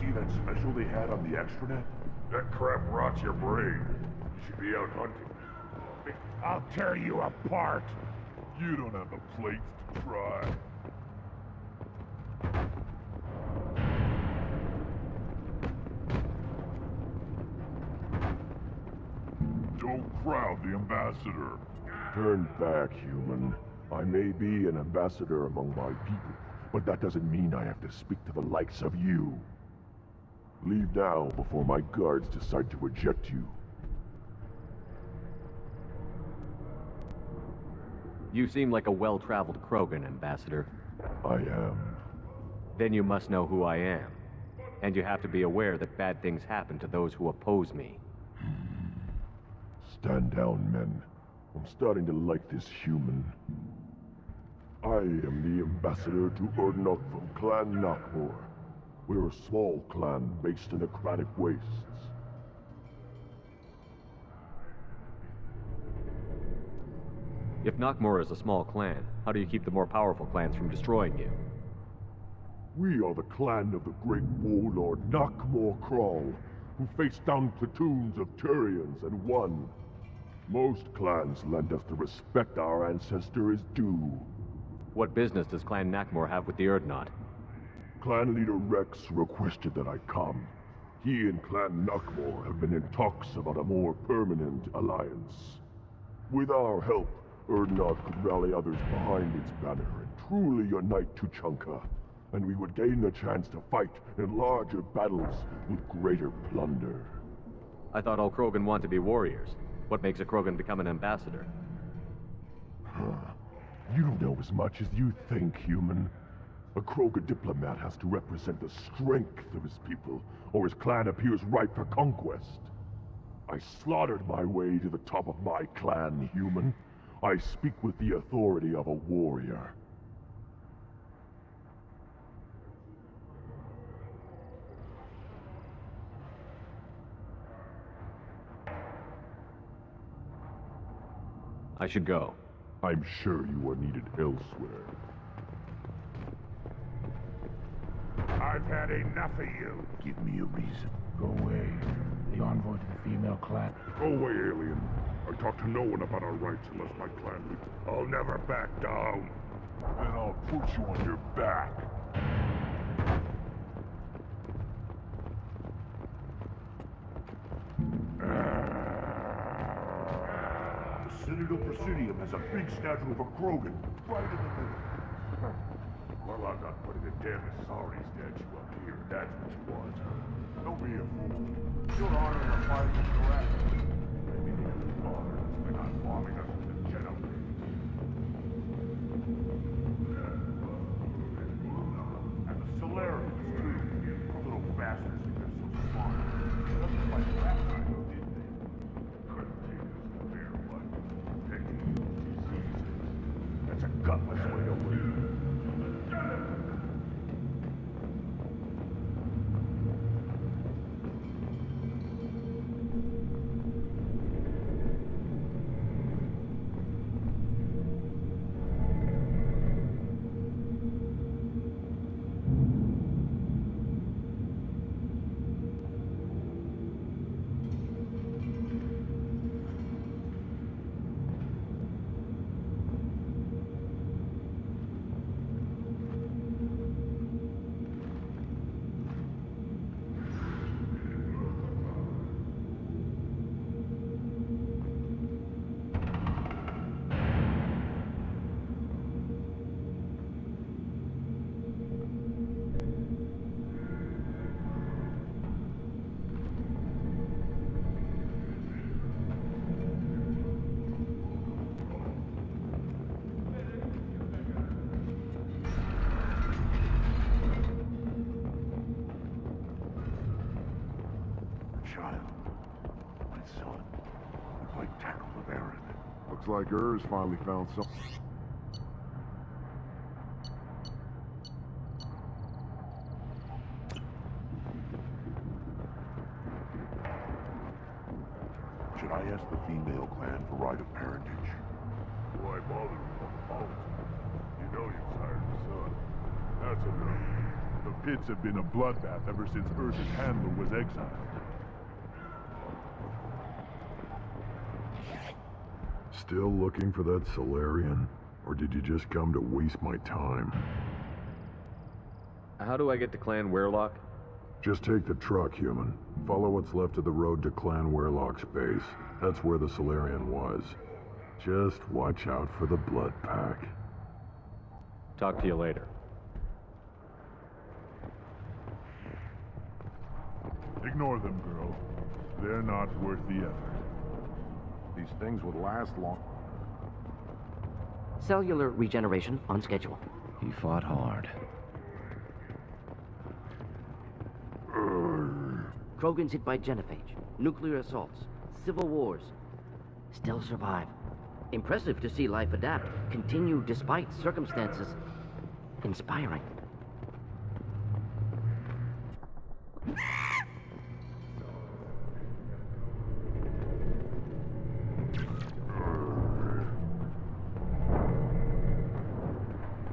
see that special they had on the extranet? That crap rots your brain. You should be out hunting. I'll tear you apart. You don't have the plates to try. Don't crowd the ambassador. Turn back, human. I may be an ambassador among my people, but that doesn't mean I have to speak to the likes of you. Leave now before my guards decide to eject you. You seem like a well-traveled Krogan, Ambassador. I am. Then you must know who I am. And you have to be aware that bad things happen to those who oppose me. Stand down, men. I'm starting to like this human. I am the ambassador to Urdnot from Clan Nakmor. We're a small clan based in the Kratic Wastes. If Nakmor is a small clan, how do you keep the more powerful clans from destroying you? We are the clan of the great warlord Nakmor Kral, who faced down platoons of Turians and won. Most clans lend us the respect our ancestor is due. What business does Clan Nakmor have with the Urdnot? Clan leader Rex requested that I come. He and Clan Nakmor have been in talks about a more permanent alliance. With our help, Urdnot could rally others behind its banner and truly unite Tuchanka, and we would gain the chance to fight in larger battles with greater plunder. I thought all Krogan want to be warriors. What makes a Krogan become an ambassador? You don't know as much as you think, human. A Krogan diplomat has to represent the strength of his people, or his clan appears ripe for conquest. I slaughtered my way to the top of my clan, human. I speak with the authority of a warrior. I should go. I'm sure you are needed elsewhere. I've had enough of you. Give me a reason. Go away. The envoy to the female clan. Go away, alien. I talk to no one about our rights unless my clan leads. I'll never back down. Then I'll put you on your back. The Citadel Presidium has a big statue of a Krogan right in the middle. Well, I'm not putting a damn sorry statue up here. That's what you want. Don't be a fool. Should honor your fighting correct. Maybe they have honor by not bombing us with the genophage. And the Solarians, too. Little bastards think they're so smart. Doesn't like last time, did they? Couldn't take us to bear one. Taking diseases. That's a gutless way to live. Like Urs finally found something. Should I ask the female clan for right of parentage? Why bother with the politics? You know you've sired a son. That's enough. The pits have been a bloodbath ever since Earth's handler was exiled. Still looking for that Solarian? Or did you just come to waste my time? How do I get to Clan Weirlock? Just take the truck, human. Follow what's left of the road to Clan Weirlock's base. That's where the Solarian was. Just watch out for the blood pack. Talk to you later. Ignore them, girl. They're not worth the effort. These things would last long. Cellular regeneration on schedule. He fought hard. Krogan's hit by genophage, nuclear assaults, civil wars. Still survive. Impressive to see life adapt, continue despite circumstances. Inspiring.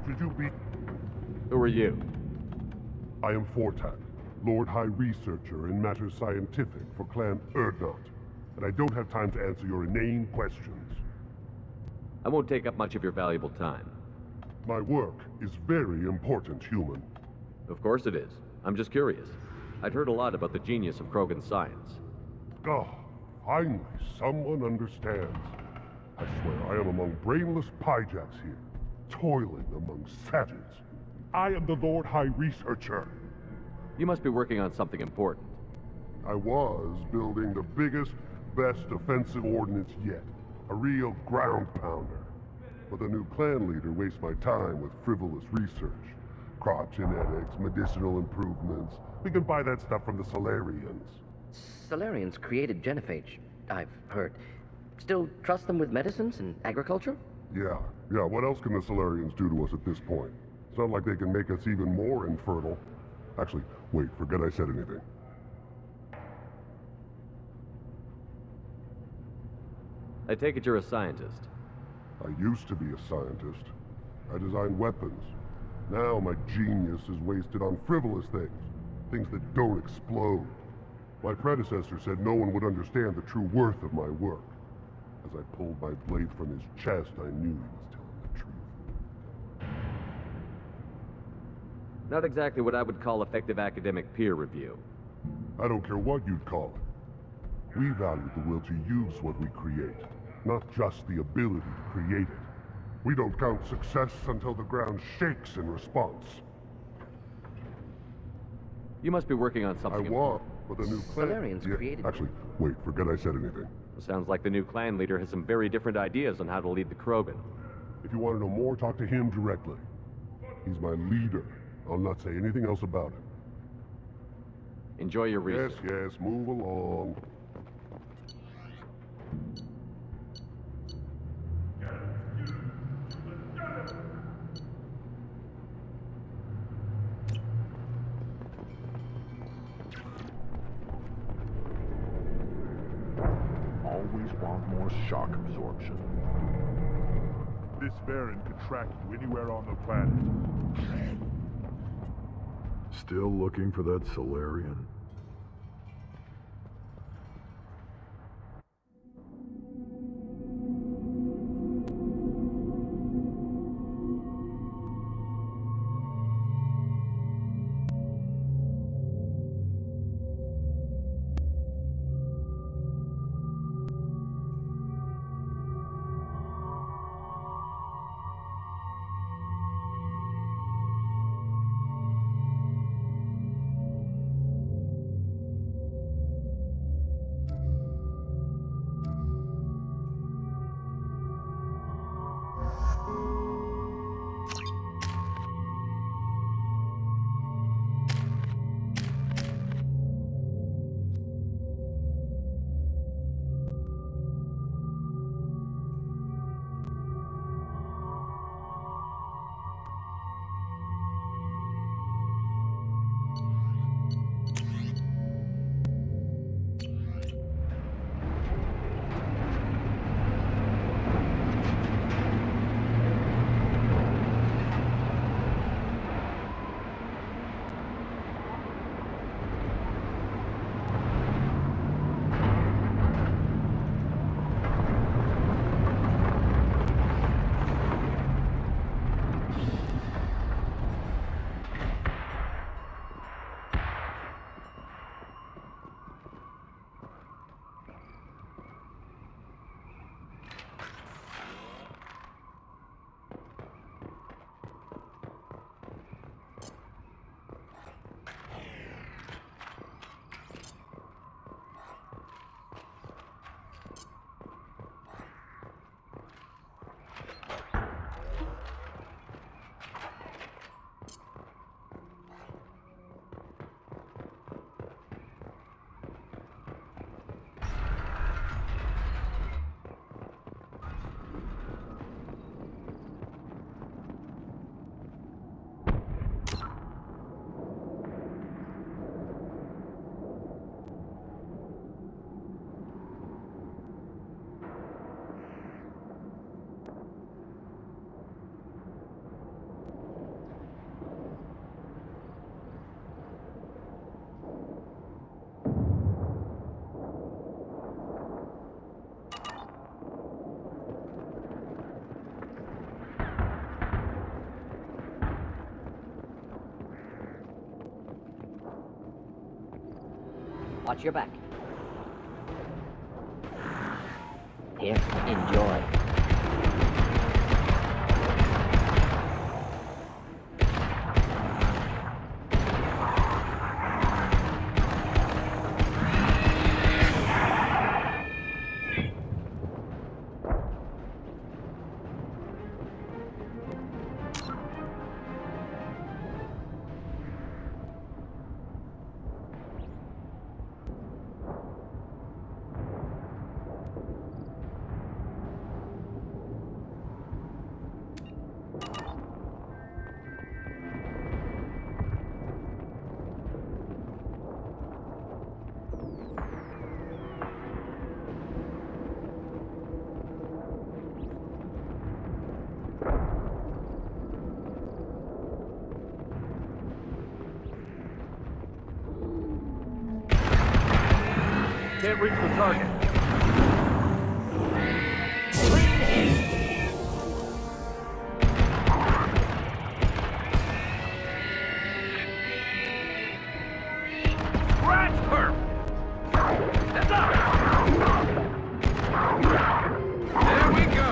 Should you be... Who are you? I am Fortak, Lord High Researcher in matters scientific for Clan Urdnot, and I don't have time to answer your inane questions. I won't take up much of your valuable time. My work is very important, human. Of course it is. I'm just curious. I'd heard a lot about the genius of Krogan science. Oh, finally, someone understands. I swear I am among brainless pyjacks here, toiling among savages. I am the Lord High Researcher. You must be working on something important. I was building the biggest, best offensive ordnance yet. A real ground pounder. But the new clan leader wastes my time with frivolous research. Crop genetics, medicinal improvements. We can buy that stuff from the Solarians. Solarians created genophage, I've heard. Still trust them with medicines and agriculture? Yeah. What else can the Solarians do to us at this point? It's not like they can make us even more infertile. Actually, wait, forget I said anything. I take it you're a scientist. I used to be a scientist. I designed weapons. Now my genius is wasted on frivolous things. Things that don't explode. My predecessor said no one would understand the true worth of my work. As I pulled my blade from his chest, I knew he was telling the truth. Not exactly what I would call effective academic peer review. I don't care what you'd call it. We value the will to use what we create, not just the ability to create it. We don't count success until the ground shakes in response. You must be working on something. I was, but the new clan... Solarians created... Actually, wait, forget I said anything. Sounds like the new clan leader has some very different ideas on how to lead the Krogan. If you want to know more, talk to him directly. He's my leader. I'll not say anything else about him. Enjoy your research. Yes, move along. Always want more shock absorption. This Baron could track you anywhere on the planet. Still looking for that Solarian? Watch your back. Here, enjoy. Can't reach the target. Scratch her! That's up! There we go!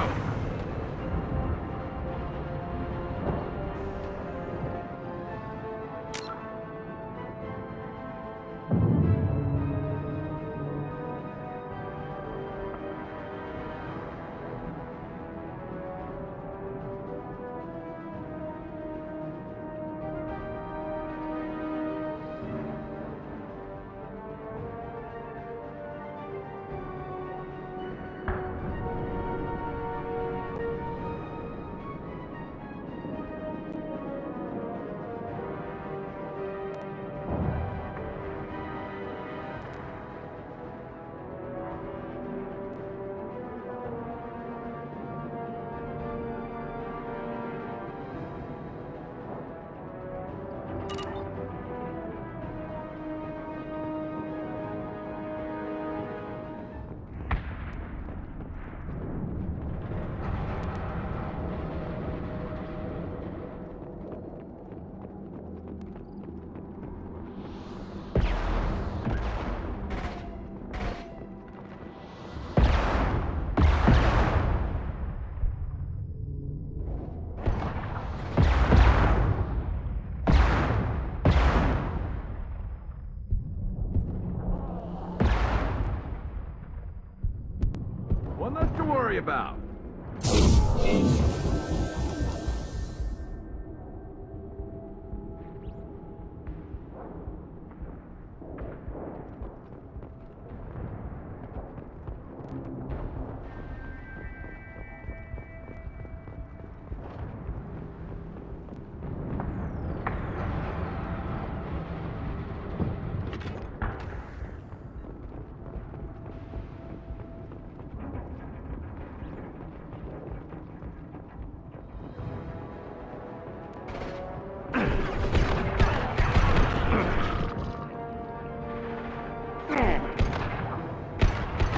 One less to worry about.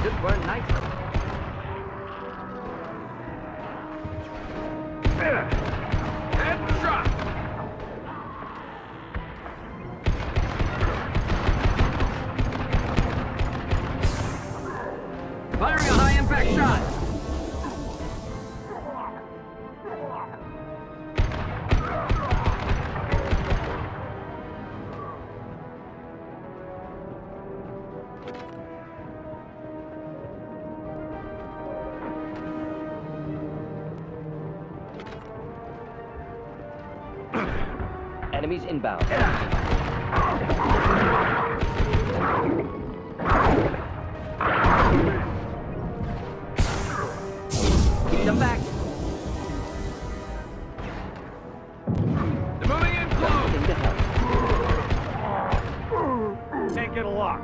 Should burn nicely. Headshot! Firing a high-impact shot. Enemies inbound. Keep them back. They're moving in close! Nothing to help. Can't get a lock.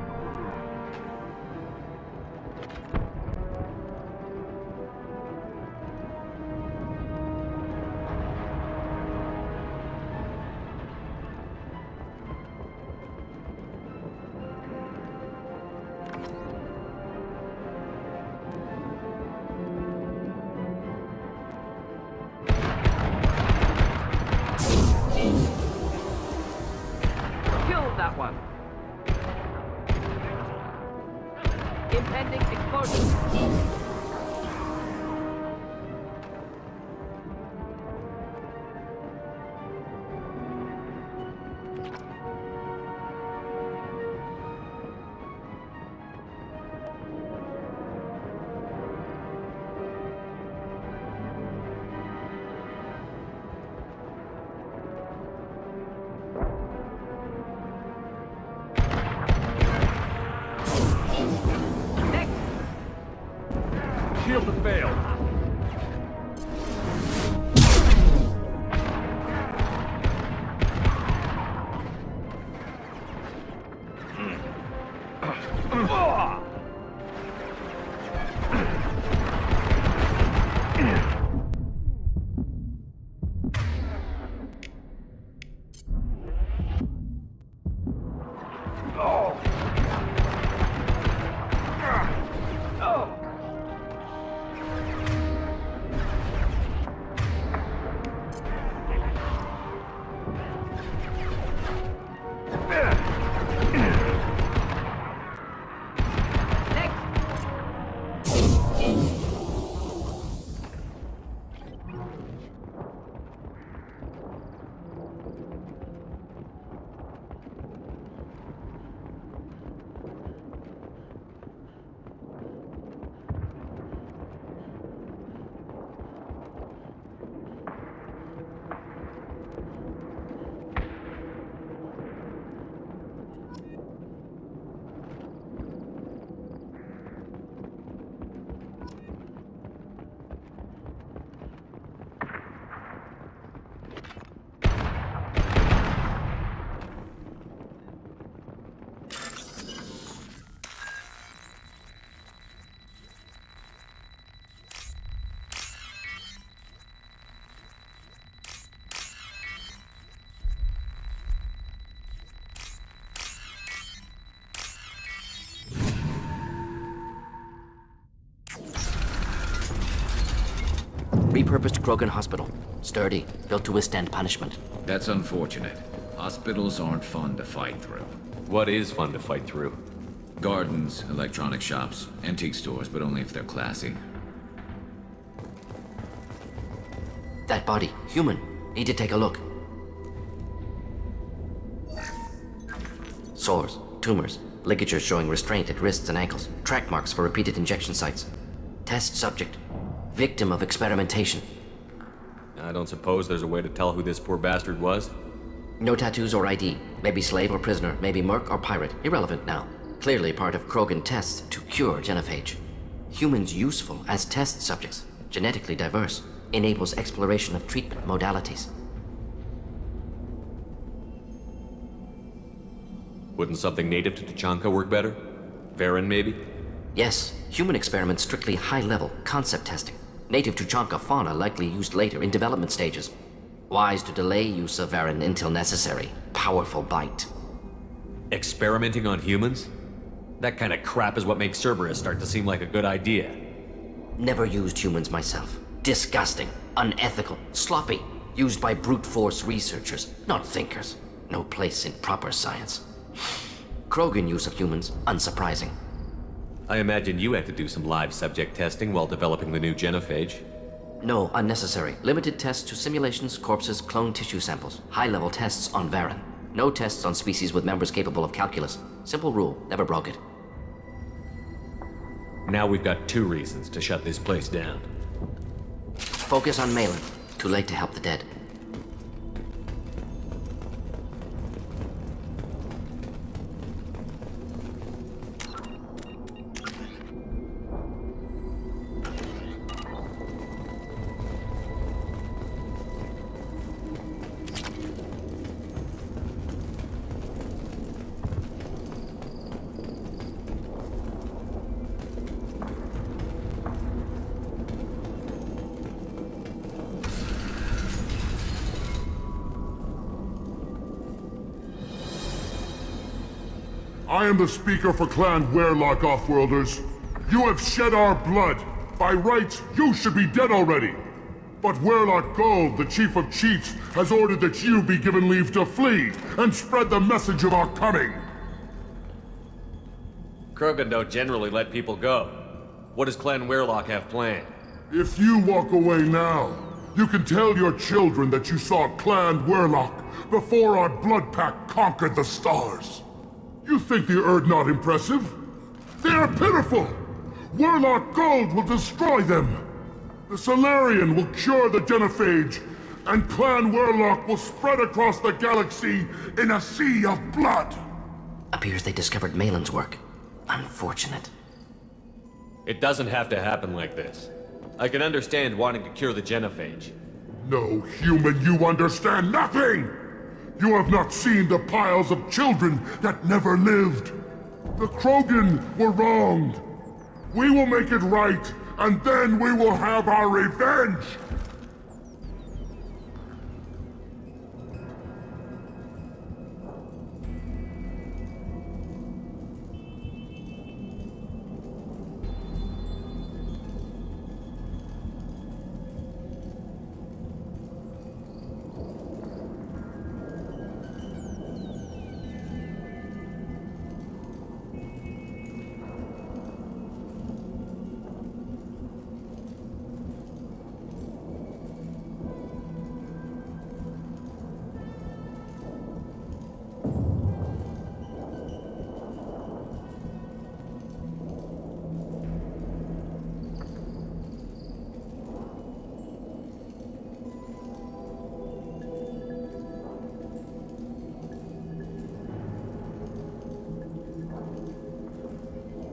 Killed that one. Impending explosion. Shields have failed. Repurposed Krogan Hospital. Sturdy, built to withstand punishment. That's unfortunate. Hospitals aren't fun to fight through. What is fun to fight through? Gardens, electronic shops, antique stores, but only if they're classy. That body, human. Need to take a look. Sores, tumors, ligatures showing restraint at wrists and ankles, track marks for repeated injection sites. Test subject. Victim of experimentation. I don't suppose there's a way to tell who this poor bastard was? No tattoos or ID. Maybe slave or prisoner, maybe merc or pirate. Irrelevant now. Clearly part of Krogan tests to cure genophage. Humans useful as test subjects. Genetically diverse. Enables exploration of treatment modalities. Wouldn't something native to Tuchanka work better? Varen, maybe? Yes, human experiments strictly high-level, concept testing. Native Tuchanka fauna likely used later in development stages. Wise to delay use of Varen until necessary. Powerful bite. Experimenting on humans? That kind of crap is what makes Cerberus start to seem like a good idea. Never used humans myself. Disgusting, unethical, sloppy. Used by brute force researchers, not thinkers. No place in proper science. Krogan use of humans, unsurprising. I imagine you had to do some live subject testing while developing the new genophage. No, unnecessary. Limited tests to simulations, corpses, cloned tissue samples. High-level tests on Varen. No tests on species with members capable of calculus. Simple rule, never broke it. Now we've got 2 reasons to shut this place down. Focus on Maelon. Too late to help the dead. I am the speaker for Clan Werlock, Offworlders. You have shed our blood. By rights, you should be dead already. But Werlock Gold, the Chief of Chiefs, has ordered that you be given leave to flee and spread the message of our coming. Krogan don't generally let people go. What does Clan Weirlock have planned? If you walk away now, you can tell your children that you saw Clan Weirlock before our blood pack conquered the stars. You think the Erd not impressive? They are pitiful! Weirlock Gold will destroy them! The Solarian will cure the genophage, and Clan Weirlock will spread across the galaxy in a sea of blood! Appears they discovered Maelon's work. Unfortunate. It doesn't have to happen like this. I can understand wanting to cure the genophage. No, human, you understand nothing! You have not seen the piles of children that never lived. The Krogan were wronged. We will make it right, and then we will have our revenge!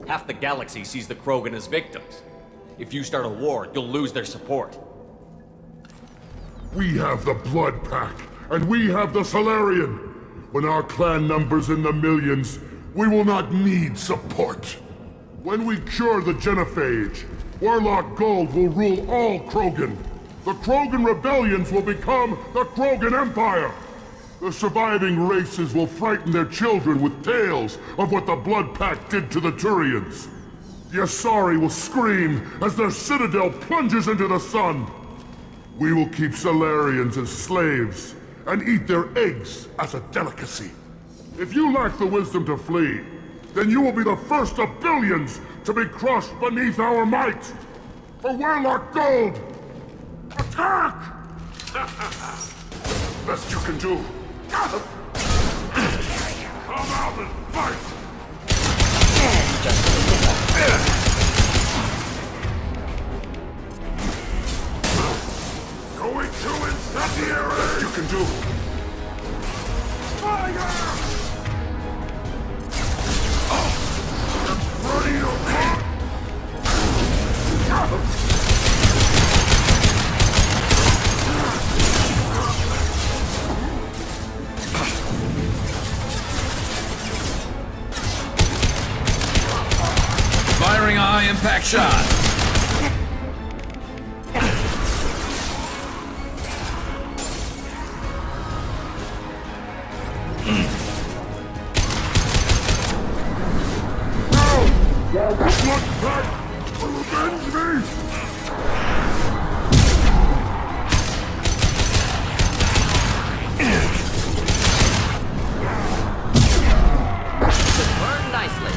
Half the galaxy sees the Krogan as victims. If you start a war, you'll lose their support. We have the Blood Pack, and we have the Solarian. When our clan numbers in the millions, we will not need support. When we cure the genophage, Weirlock Gold will rule all Krogan. The Krogan rebellions will become the Krogan Empire. The surviving races will frighten their children with tales of what the Blood Pack did to the Turians. The Asari will scream as their citadel plunges into the sun. We will keep Solarians as slaves and eat their eggs as a delicacy. If you lack the wisdom to flee, then you will be the first of billions to be crushed beneath our might. For Weirlock Gold, attack! Best you can do. Come out and fight! Going to incendiary! You can do. Fire! Ready to rock! Firing a high impact shot. Revenge me! Burn nicely.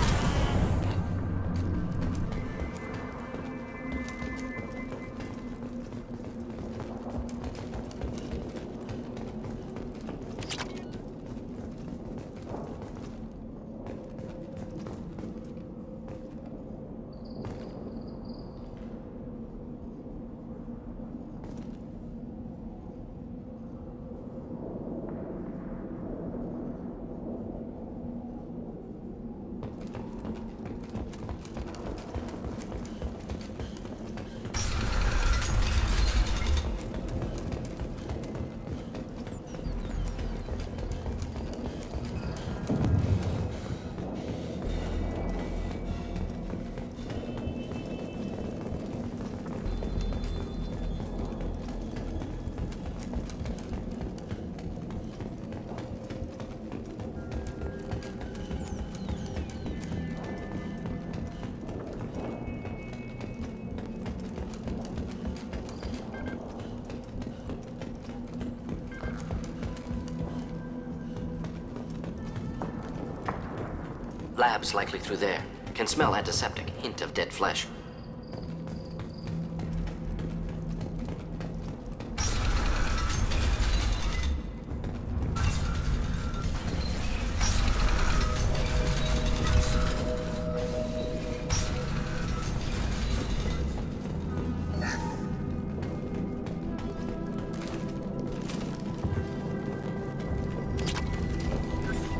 Lab's likely through there. Can smell antiseptic, hint of dead flesh.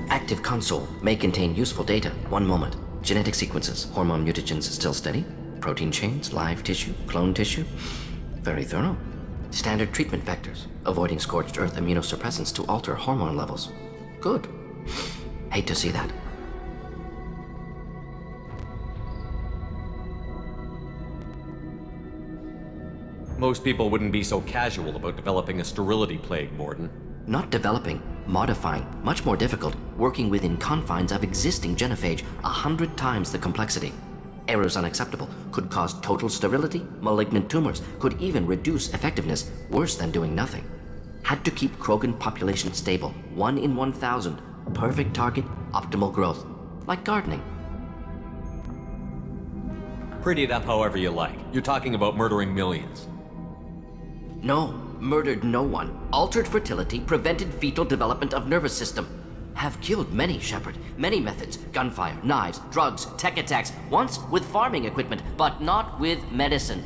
Active console may contain useful data. One moment. Genetic sequences, hormone mutagens still steady. Protein chains, live tissue, clone tissue. Very thorough. Standard treatment vectors, avoiding scorched earth immunosuppressants to alter hormone levels. Good. Hate to see that. Most people wouldn't be so casual about developing a sterility plague, Mordin. Not developing, modifying, much more difficult, working within confines of existing genophage, 100 times the complexity. Errors unacceptable, could cause total sterility, malignant tumors, could even reduce effectiveness, worse than doing nothing. Had to keep Krogan population stable, 1 in 1,000, perfect target, optimal growth. Like gardening. Pretty it up however you like. You're talking about murdering millions. No, murdered no one. Altered fertility, prevented fetal development of nervous system. Have killed many, Shepard. Many methods. Gunfire, knives, drugs, tech attacks. Once with farming equipment, but not with medicine.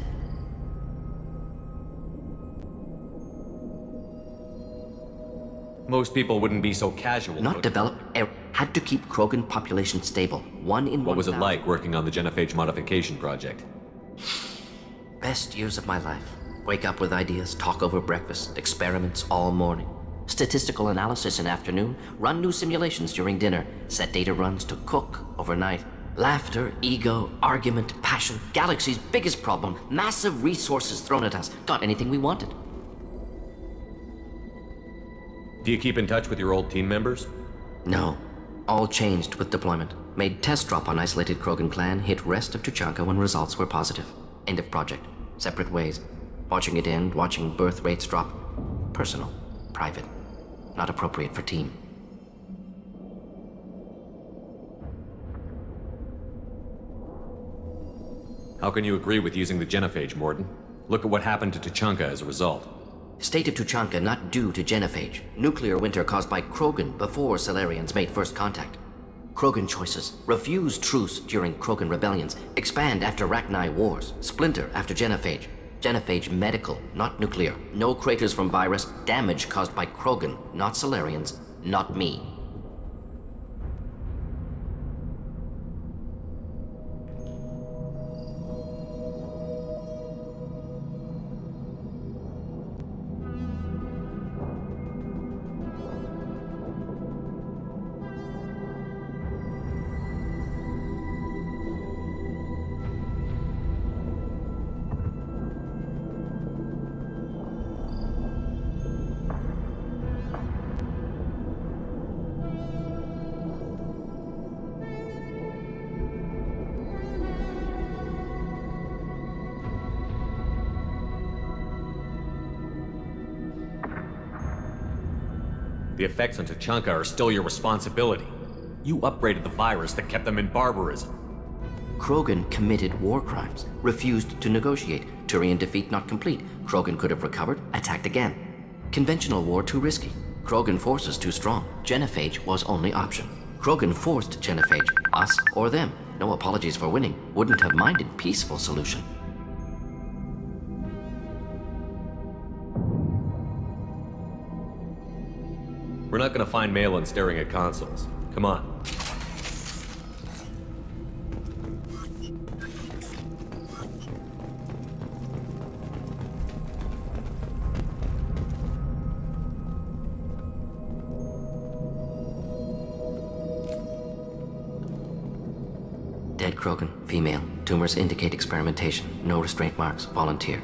Most people wouldn't be so casual. Not develop. Had to keep Krogan population stable. 1 in 1,000. What was it like working on the genophage modification project? Best years of my life. Wake up with ideas, talk over breakfast, experiments all morning. Statistical analysis in afternoon, run new simulations during dinner, set data runs to cook overnight. Laughter, ego, argument, passion, galaxy's biggest problem, massive resources thrown at us. Got anything we wanted. Do you keep in touch with your old team members? No. All changed with deployment. Made test drop on isolated Krogan clan, hit rest of Tuchanka when results were positive. End of project. Separate ways. Watching it end, watching birth rates drop. Personal. Private. Not appropriate for team. How can you agree with using the genophage, Mordin? Look at what happened to Tuchanka as a result. State of Tuchanka not due to genophage. Nuclear winter caused by Krogan before Salarians made first contact. Krogan choices. Refuse truce during Krogan rebellions. Expand after Rachni wars. Splinter after genophage. Genophage medical, not nuclear. No craters from virus. Damage caused by Krogan, not Salarians, not me. The effects on Tuchanka are still your responsibility. You upgraded the virus that kept them in barbarism. Krogan committed war crimes, refused to negotiate. Turian defeat not complete. Krogan could have recovered, attacked again. Conventional war too risky. Krogan forces too strong. Genophage was only option. Krogan forced genophage, us or them. No apologies for winning. Wouldn't have minded peaceful solution. We're not gonna find Maelon staring at consoles. Come on. Dead Krogan, female. Tumors indicate experimentation. No restraint marks. Volunteer.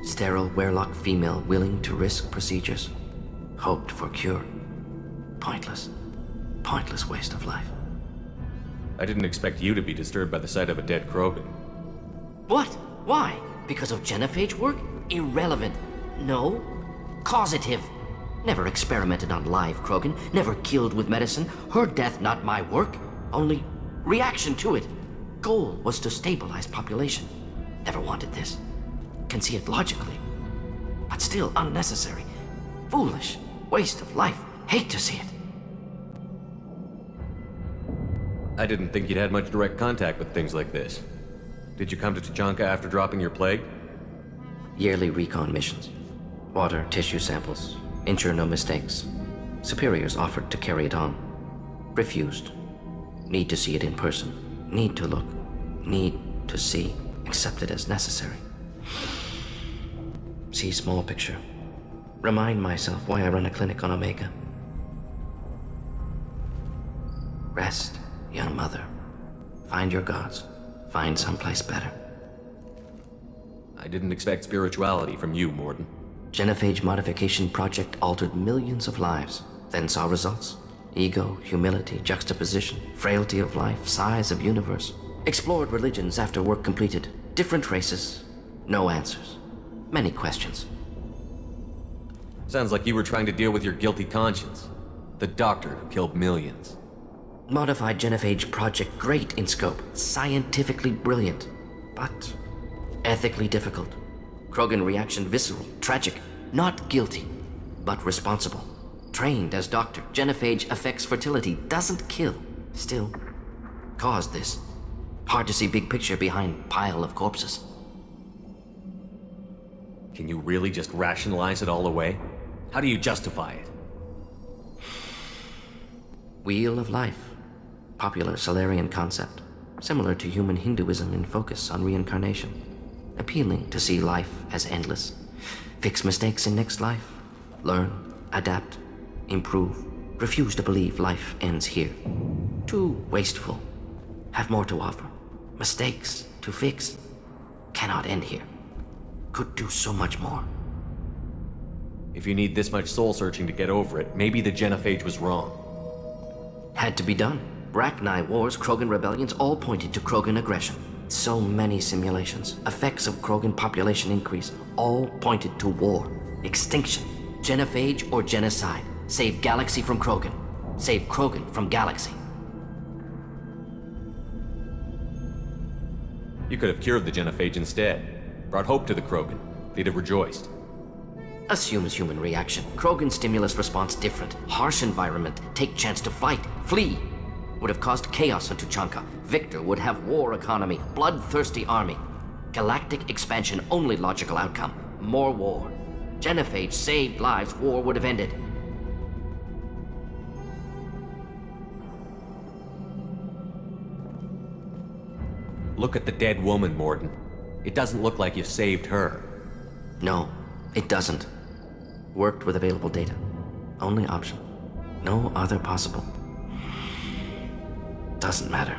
Sterile, werelock female willing to risk procedures. Hoped for cure. Pointless. Pointless waste of life. I didn't expect you to be disturbed by the sight of a dead Krogan. What? Why? Because of genophage work? Irrelevant. No. Causative. Never experimented on live Krogan, never killed with medicine. Her death not my work, only reaction to it. Goal was to stabilize population. Never wanted this. Can see it logically. But still unnecessary. Foolish. Waste of life. Hate to see it. I didn't think you'd had much direct contact with things like this. Did you come to Tuchanka after dropping your plague? Yearly recon missions. Water, tissue samples. Ensure no mistakes. Superiors offered to carry it on. Refused. Need to see it in person. Need to look. Need to see. Accepted as necessary. See small picture. Remind myself why I run a clinic on Omega. Rest, young mother. Find your gods. Find someplace better. I didn't expect spirituality from you, Mordin. Genophage modification project altered millions of lives, then saw results. Ego, humility, juxtaposition, frailty of life, size of universe. Explored religions after work completed. Different races. No answers. Many questions. Sounds like you were trying to deal with your guilty conscience. The doctor who killed millions. Modified genophage project great in scope. Scientifically brilliant. But ethically difficult. Krogan reaction visceral, tragic. Not guilty, but responsible. Trained as doctor, genophage affects fertility, doesn't kill. Still, caused this. Hard to see big picture behind pile of corpses. Can you really just rationalize it all away? How do you justify it? Wheel of life. Popular Solarian concept. Similar to human Hinduism in focus on reincarnation. Appealing to see life as endless. Fix mistakes in next life. Learn, adapt, improve. Refuse to believe life ends here. Too wasteful. Have more to offer. Mistakes to fix. Cannot end here. Could do so much more. If you need this much soul searching to get over it, maybe the genophage was wrong. Had to be done. Rachni wars, Krogan rebellions, all pointed to Krogan aggression. So many simulations. Effects of Krogan population increase, all pointed to war. Extinction. Genophage or genocide. Save galaxy from Krogan. Save Krogan from galaxy. You could have cured the genophage instead. Brought hope to the Krogan. They'd have rejoiced. Assumes human reaction. Krogan stimulus response different. Harsh environment. Take chance to fight. Flee. Would have caused chaos on Tuchanka. Victor would have war economy. Bloodthirsty army. Galactic expansion only logical outcome. More war. Genophage saved lives. War would have ended. Look at the dead woman, Mordin. It doesn't look like you saved her. No, it doesn't. Worked with available data. Only option. No other possible. Doesn't matter.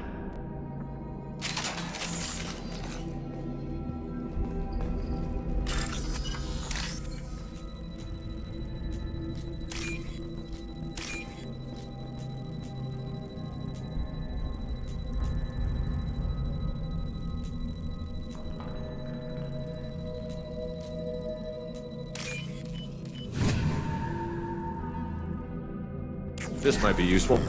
This might be useful.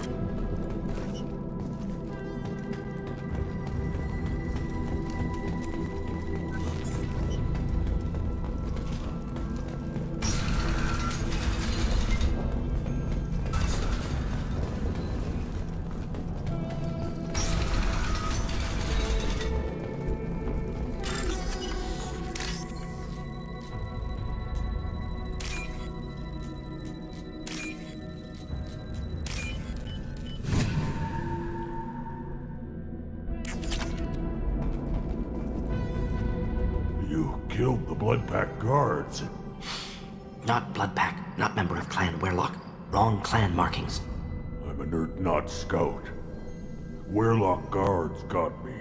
You killed the Blood Pack guards. Not Blood Pack, not member of Clan Werlock. Wrong clan markings. I'm a nerd not scout. Werlock guards got me.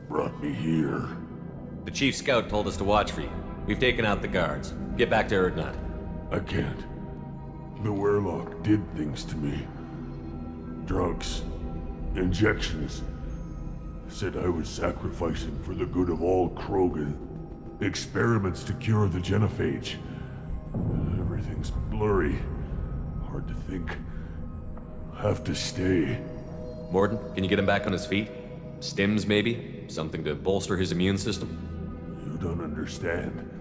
Brought me here. The chief scout told us to watch for you. We've taken out the guards. Get back to Erdnot. I can't. The Werlock did things to me. Drugs. Injections. Said I was sacrificing for the good of all Krogan. Experiments to cure the genophage. Everything's blurry. Hard to think. Have to stay. Mordin, can you get him back on his feet? Stims, maybe? Something to bolster his immune system? You don't understand.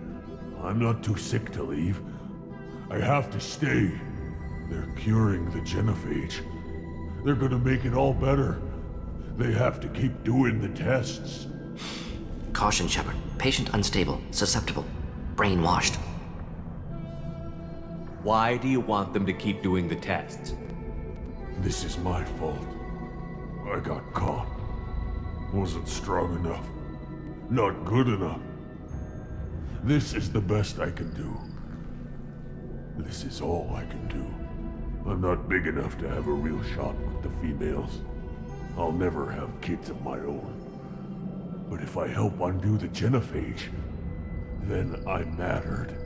I'm not too sick to leave. I have to stay. They're curing the genophage. They're gonna make it all better. They have to keep doing the tests. Caution, Shepard. Patient unstable, susceptible, brainwashed. Why do you want them to keep doing the tests? This is my fault. I got caught. Wasn't strong enough. Not good enough. This is the best I can do. This is all I can do. I'm not big enough to have a real shot with the females. I'll never have kids of my own. But if I help undo the genophage, then I mattered.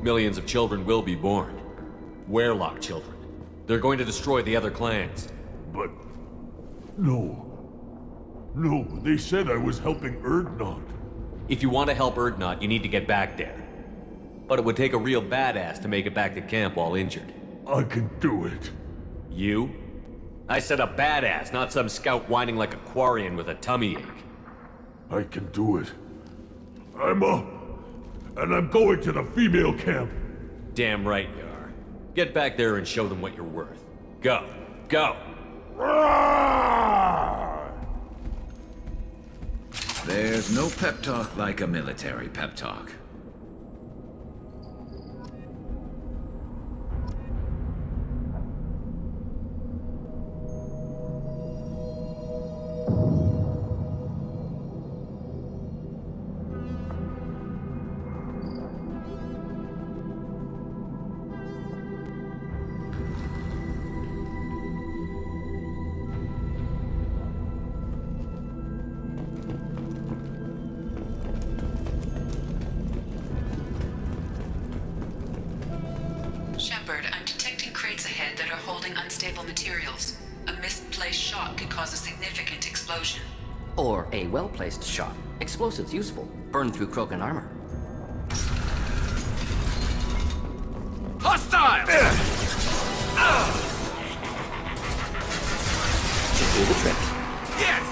Millions of children will be born. Werlock children. They're going to destroy the other clans. But... no. No, they said I was helping Erdnot. If you want to help Erdnot, you need to get back there. But it would take a real badass to make it back to camp while injured. I can do it. You? I said a badass, not some scout whining like a Quarian with a tummy ache. I can do it. I'm up. And I'm going to the female camp. Damn right you are. Get back there and show them what you're worth. Go. Go! There's no pep talk like a military pep talk. Shepard, I'm detecting crates ahead that are holding unstable materials. A misplaced shot could cause a significant explosion. Or a well-placed shot. Explosives useful. Burn through Krogan armor. Hostile! Should do the trick. Yes!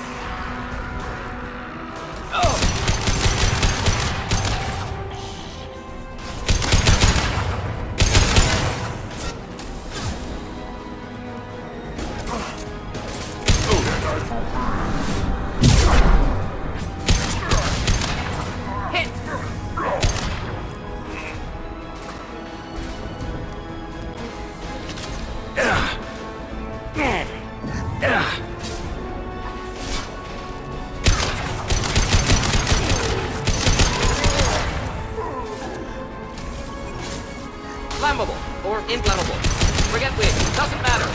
Flammable or inflammable. Forget which. Doesn't matter.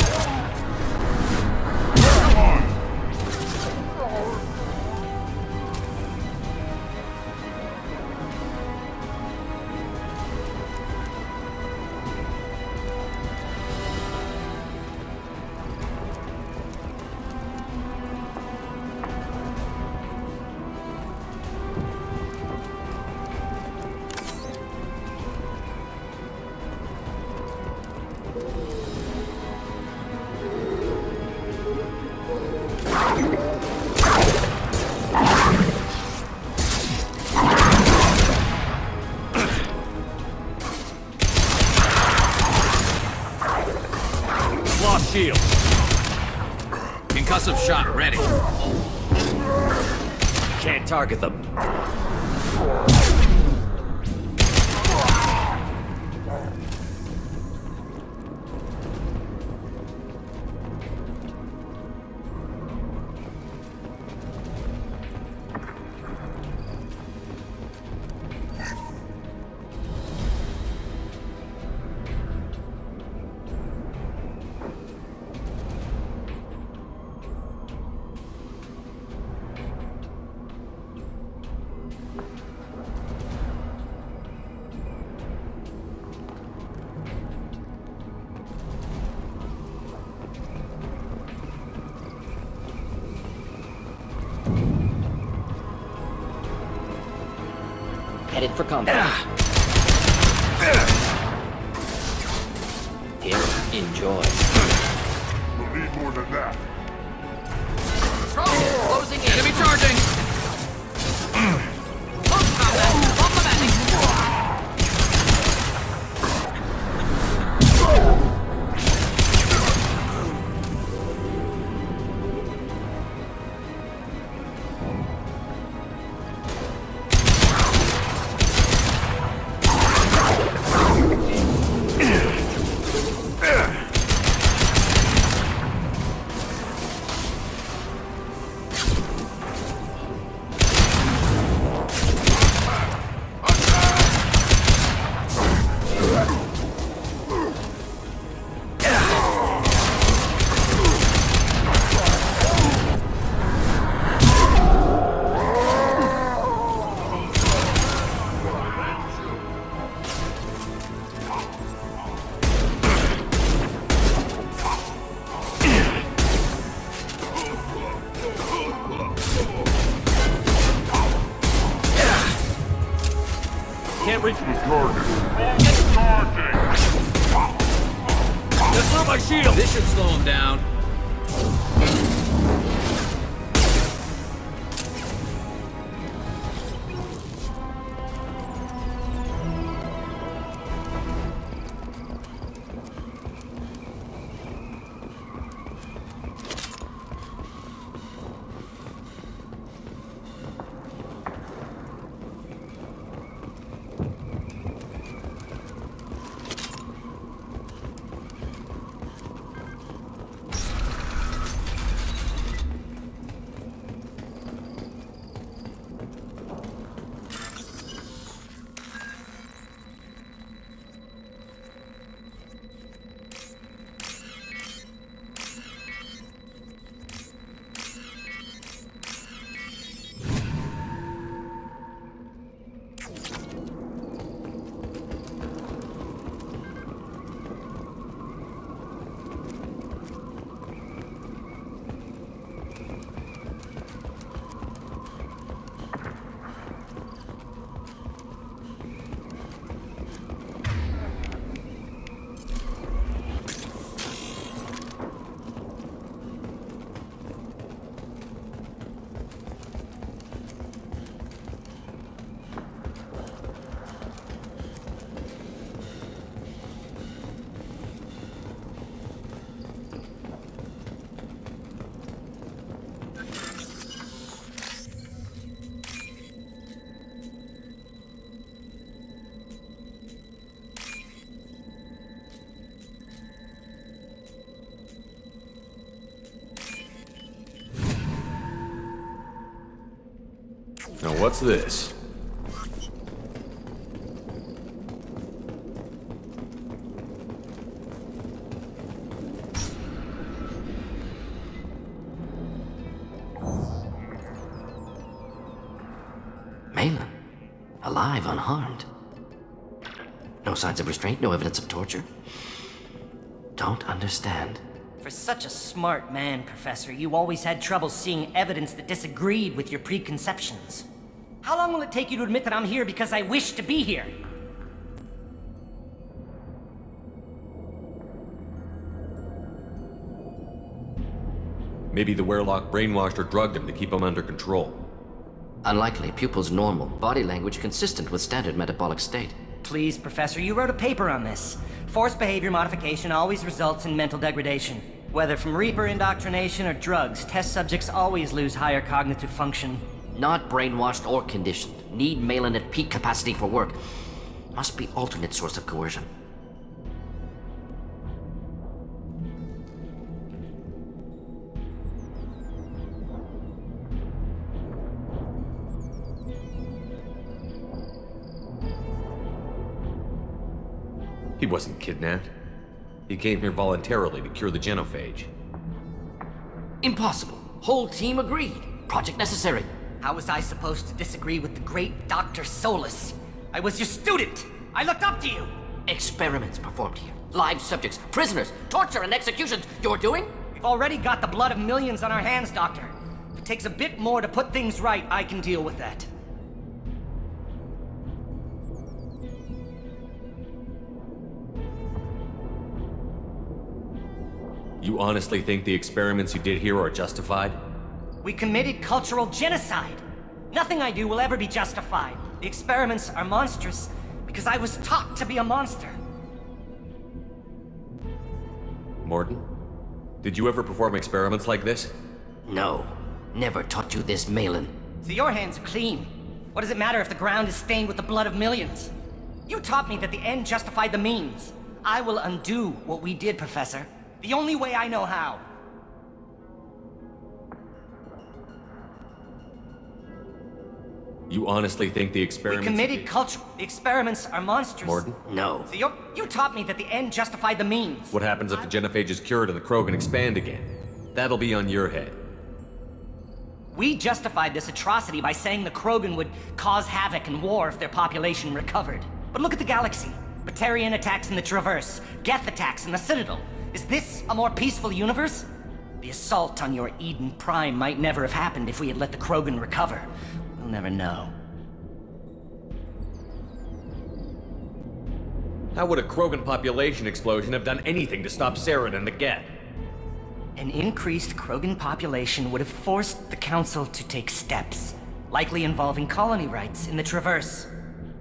I've lost shield. Concussive shot ready. Can't target them. Headed for combat. Here, enjoy. We'll need more than that. Closing in. Enemy charging! Close combat. Complimenting. Can't reach me. Target. Just through my shield! This should slow him down. Now what's this? Maelon, alive, unharmed. No signs of restraint, no evidence of torture. Don't understand. For such a smart man, Professor, you always had trouble seeing evidence that disagreed with your preconceptions. How long will it take you to admit that I'm here because I wish to be here? Maybe the Werlock brainwashed or drugged him to keep him under control. Unlikely. Pupil's normal. Body language consistent with standard metabolic state. Please, Professor, you wrote a paper on this. Forced behavior modification always results in mental degradation. Whether from Reaper indoctrination or drugs, test subjects always lose higher cognitive function. Not brainwashed or conditioned. Need Maelon at peak capacity for work. Must be alternate source of coercion. He wasn't kidnapped. He came here voluntarily to cure the genophage. Impossible. Whole team agreed. Project necessary. How was I supposed to disagree with the great Dr. Solus? I was your student! I looked up to you! Experiments performed here. Live subjects, prisoners, torture and executions. You're doing? We've already got the blood of millions on our hands, Doctor. If it takes a bit more to put things right, I can deal with that. You honestly think the experiments you did here are justified? We committed cultural genocide. Nothing I do will ever be justified. The experiments are monstrous because I was taught to be a monster. Mordin, did you ever perform experiments like this? No. Never taught you this, Maelon. So your hands are clean. What does it matter if the ground is stained with the blood of millions? You taught me that the end justified the means. I will undo what we did, Professor. The only way I know how. You honestly think the We experiments... committed culture. The experiments are monstrous. Mordin? No. So you taught me that the end justified the means. What happens if the genophage is cured and the Krogan expand again? That'll be on your head. We justified this atrocity by saying the Krogan would cause havoc and war if their population recovered. But look at the galaxy. Batarian attacks in the Traverse, Geth attacks in the Citadel. Is this a more peaceful universe? The assault on your Eden Prime might never have happened if we had let the Krogan recover. We'll never know. How would a Krogan population explosion have done anything to stop Saren and the Geth? An increased Krogan population would have forced the Council to take steps, likely involving colony rights in the Traverse.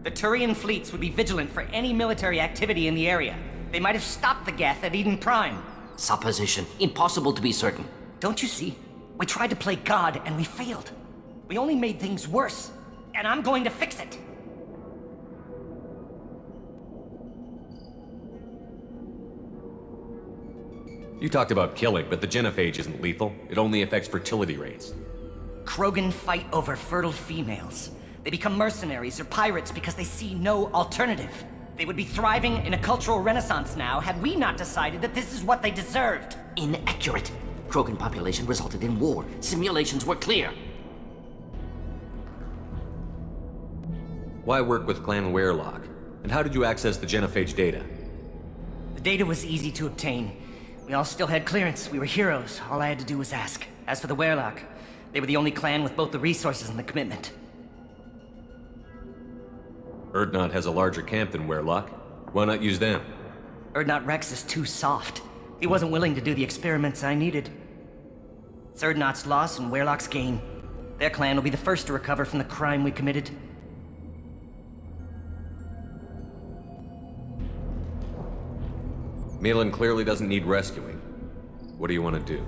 The Turian fleets would be vigilant for any military activity in the area. They might have stopped the Geth at Eden Prime. Supposition. Impossible to be certain. Don't you see? We tried to play God and we failed. We only made things worse, and I'm going to fix it. You talked about killing, but the genophage isn't lethal. It only affects fertility rates. Krogan fight over fertile females. They become mercenaries or pirates because they see no alternative. They would be thriving in a cultural renaissance now had we not decided that this is what they deserved. Inaccurate. Krogan population resulted in war. Simulations were clear. Why work with Clan Werelock? And how did you access the genophage data? The data was easy to obtain. We all still had clearance. We were heroes. All I had to do was ask. As for the Werelock, they were the only clan with both the resources and the commitment. Urdnot has a larger camp than Werelock. Why not use them? Urdnot Rex is too soft. He wasn't willing to do the experiments I needed. It's Urdnot's loss and Werelock's gain. Their clan will be the first to recover from the crime we committed. Maelon clearly doesn't need rescuing. What do you want to do?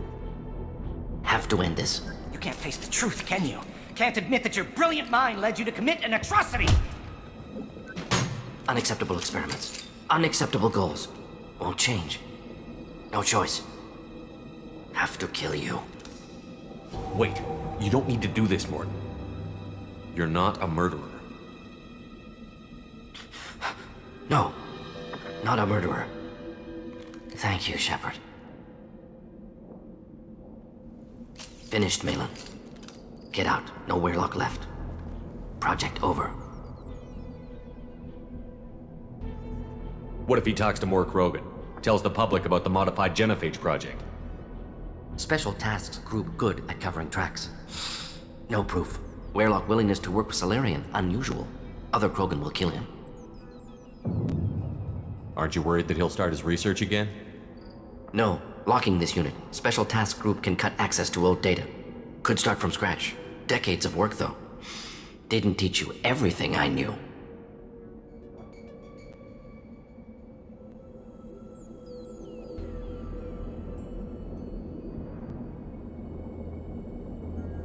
Have to end this. You can't face the truth, can you? Can't admit that your brilliant mind led you to commit an atrocity! Unacceptable experiments. Unacceptable goals. Won't change. No choice. Have to kill you. Wait, you don't need to do this, Mordin. You're not a murderer. No. Not a murderer. Thank you, Shepard. Finished, Maelon. Get out. No Werelock left. Project over. What if he talks to more Krogan? Tells the public about the modified genophage project? Special Tasks Group good at covering tracks. No proof. Werelock willingness to work with Salarian, unusual. Other Krogan will kill him. Aren't you worried that he'll start his research again? No. Locking this unit. Special Task Group can cut access to old data. Could start from scratch. Decades of work, though. Didn't teach you everything I knew.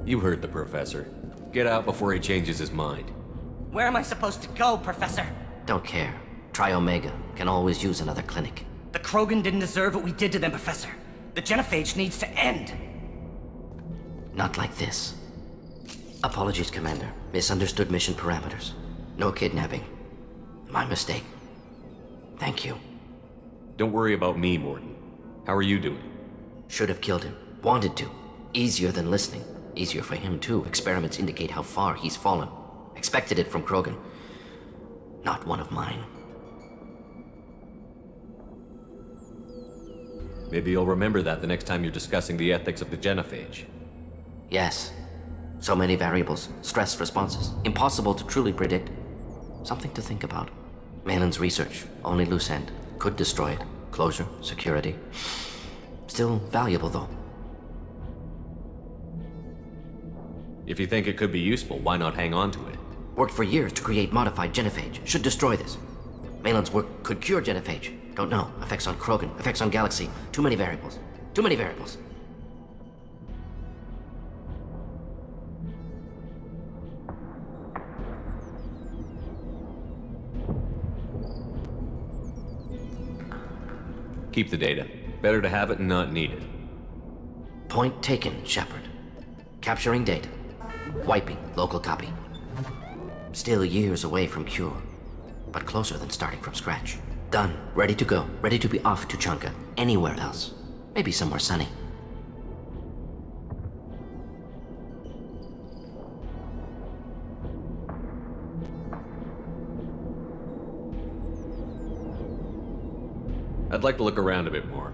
You heard the professor. Get out before he changes his mind. Where am I supposed to go, Professor? Don't care. Try Omega. Can always use another clinic. The Krogan didn't deserve what we did to them, Professor. The genophage needs to end. Not like this. Apologies, Commander. Misunderstood mission parameters. No kidnapping. My mistake. Thank you. Don't worry about me, Mordin. How are you doing? Should have killed him. Wanted to. Easier than listening. Easier for him, too. Experiments indicate how far he's fallen. Expected it from Krogan. Not one of mine. Maybe you'll remember that the next time you're discussing the ethics of the genophage. Yes. So many variables. Stress responses. Impossible to truly predict. Something to think about. Maelon's research. Only loose end. Could destroy it. Closure. Security. Still valuable, though. If you think it could be useful, why not hang on to it? Worked for years to create modified genophage. Should destroy this. Maelon's work could cure genophage. Don't know. Effects on Krogan. Effects on Galaxy. Too many variables. Too many variables. Keep the data. Better to have it and not need it. Point taken, Shepard. Capturing data. Wiping local copy. Still years away from cure, but closer than starting from scratch. Done. Ready to go. Ready to be off to Chunka. Anywhere else. Maybe somewhere sunny. I'd like to look around a bit more.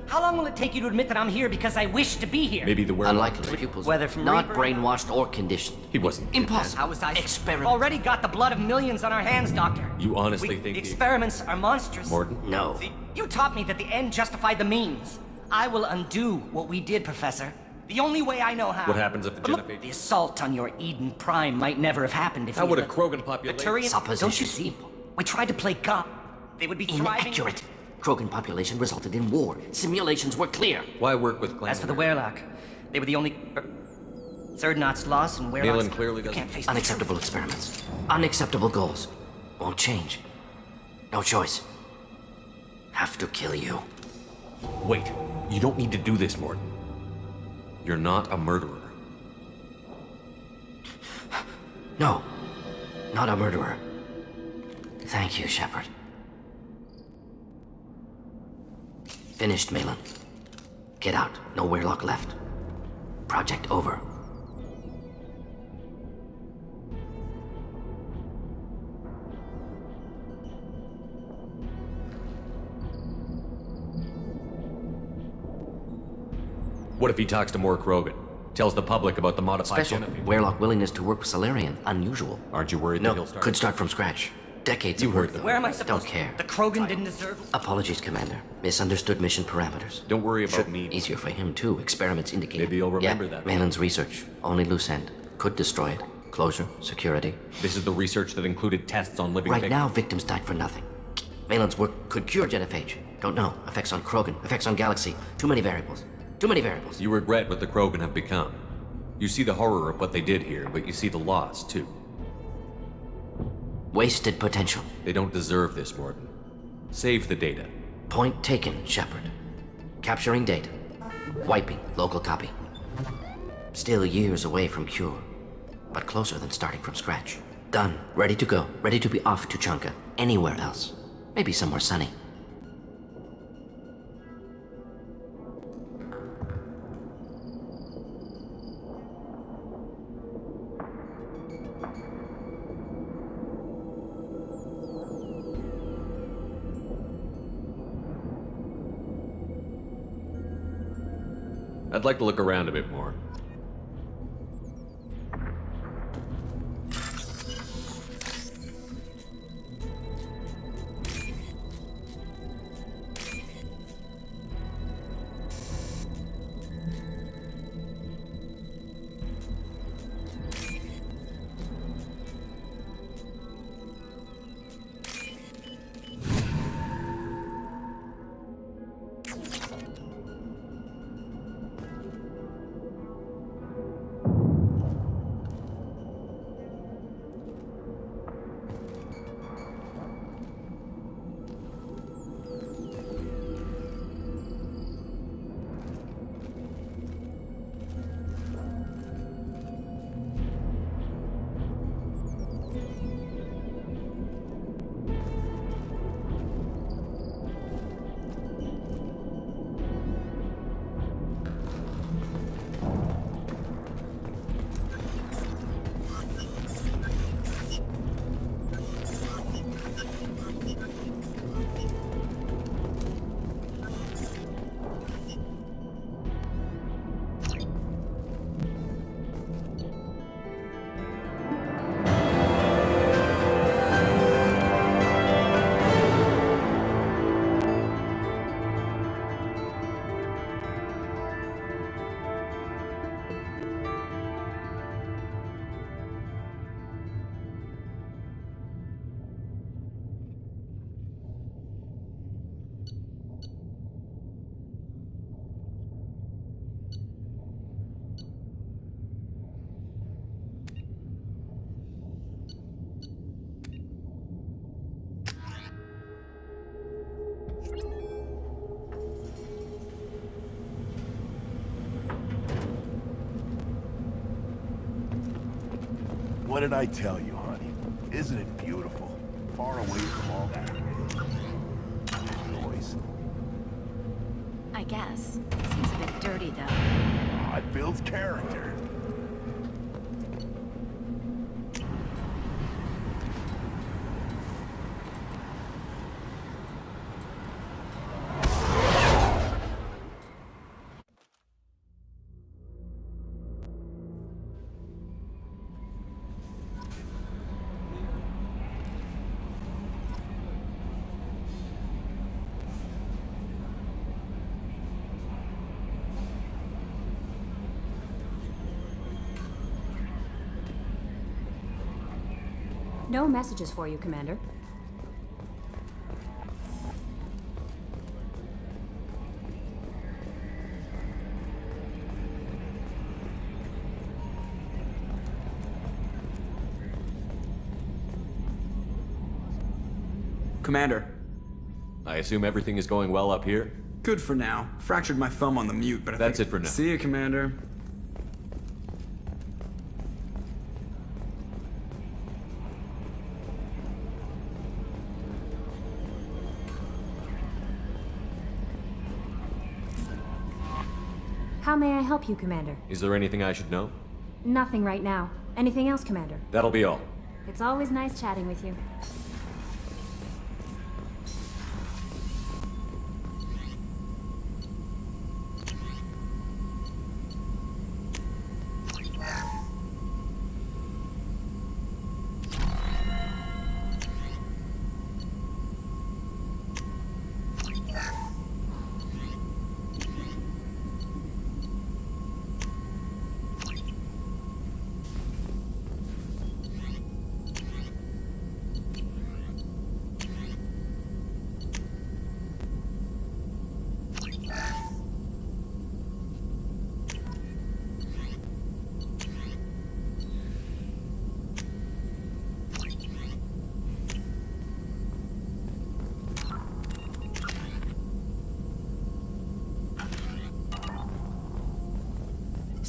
How long will it take you to admit that I'm here because I wish to be here? Maybe the word. Unlikely. Pupils. Whether from not Reaper- brainwashed or conditioned. He wasn't. Impossible. How was I? Experiment. We've already got the blood of millions on our hands, Doctor. You honestly think the experiments are monstrous? Mordin? No. See, you taught me that the end justified the means. I will undo what we did, Professor. The only way I know how. What happens if the But look, genophage- the assault on your Eden Prime might never have happened if How we would a had- Krogan population? The Turian, Supposition. don't you see? We tried to play God. They would be thriving. Inaccurate. Krogan population resulted in war. Simulations were clear. Why work with clan? As for the Werlock, they were the only... Third Knot's loss and Werlock's... Maelon clearly doesn't- can't face the Unacceptable experiments. Unacceptable goals. Won't change. No choice. Have to kill you. Wait, you don't need to do this, Mordin. You're not a murderer. No. Not a murderer. Thank you, Shepard. Finished, Maelon. Get out. No Werlock left. Project over. What if he talks to more Krogan? Tells the public about the modified Special. genophage? Werlock willingness to work with Solarian. Unusual. Aren't you worried that No. he'll start? Could start from scratch. Decades You of heard work, them. though. Where am I supposed Don't care. The Krogan didn't deserve... Apologies, Commander. Misunderstood mission parameters. Don't worry about Should me. Easier for him, too. Experiments indicate. Maybe you'll remember yeah, that. Maelon's research. Only loose end. Could destroy it. Closure. Security. This is the research that included tests on living Right victims. now, victims died for nothing. Maelon's work could cure genophage. Don't know. Effects on Krogan. Effects on Galaxy. Too many variables. Too many variables. You regret what the Krogan have become. You see the horror of what they did here, but you see the loss, too. Wasted potential. They don't deserve this, Mordin. Save the data. Point taken, Shepard. Capturing data. Wiping local copy. Still years away from cure, but closer than starting from scratch. Done, ready to go, ready to be off to Chunka, anywhere else. Maybe somewhere sunny. I'd like to look around a bit more. What did I tell you, honey? Isn't it beautiful? Far away from all that noise. I guess. Seems a bit dirty, though. Oh, it builds character. No messages for you, Commander. Commander. I assume everything is going well up here? Good for now. Fractured my thumb on the mute, but That's it for now. See you, Commander. How may I help you, Commander? Is there anything I should know? Nothing right now. Anything else, Commander? That'll be all. It's always nice chatting with you.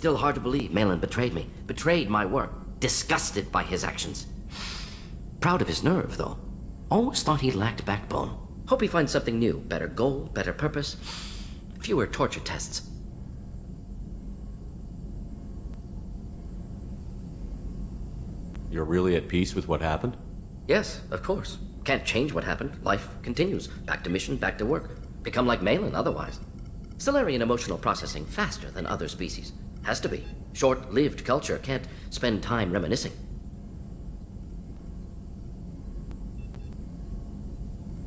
Still hard to believe Maelon betrayed me. Betrayed my work. Disgusted by his actions. Proud of his nerve, though. Always thought he lacked backbone. Hope he finds something new. Better goal, better purpose. Fewer torture tests. You're really at peace with what happened? Yes, of course. Can't change what happened. Life continues. Back to mission, back to work. Become like Maelon otherwise. Solarian emotional processing faster than other species. Has to be. Short-lived culture can't spend time reminiscing.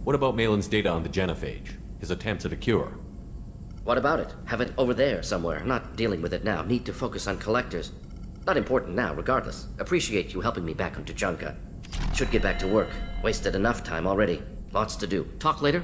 What about Maelon's data on the genophage? His attempts at a cure? What about it? Have it over there somewhere. Not dealing with it now. Need to focus on collectors. Not important now, regardless. Appreciate you helping me back onto Junka. Should get back to work. Wasted enough time already. Lots to do. Talk later?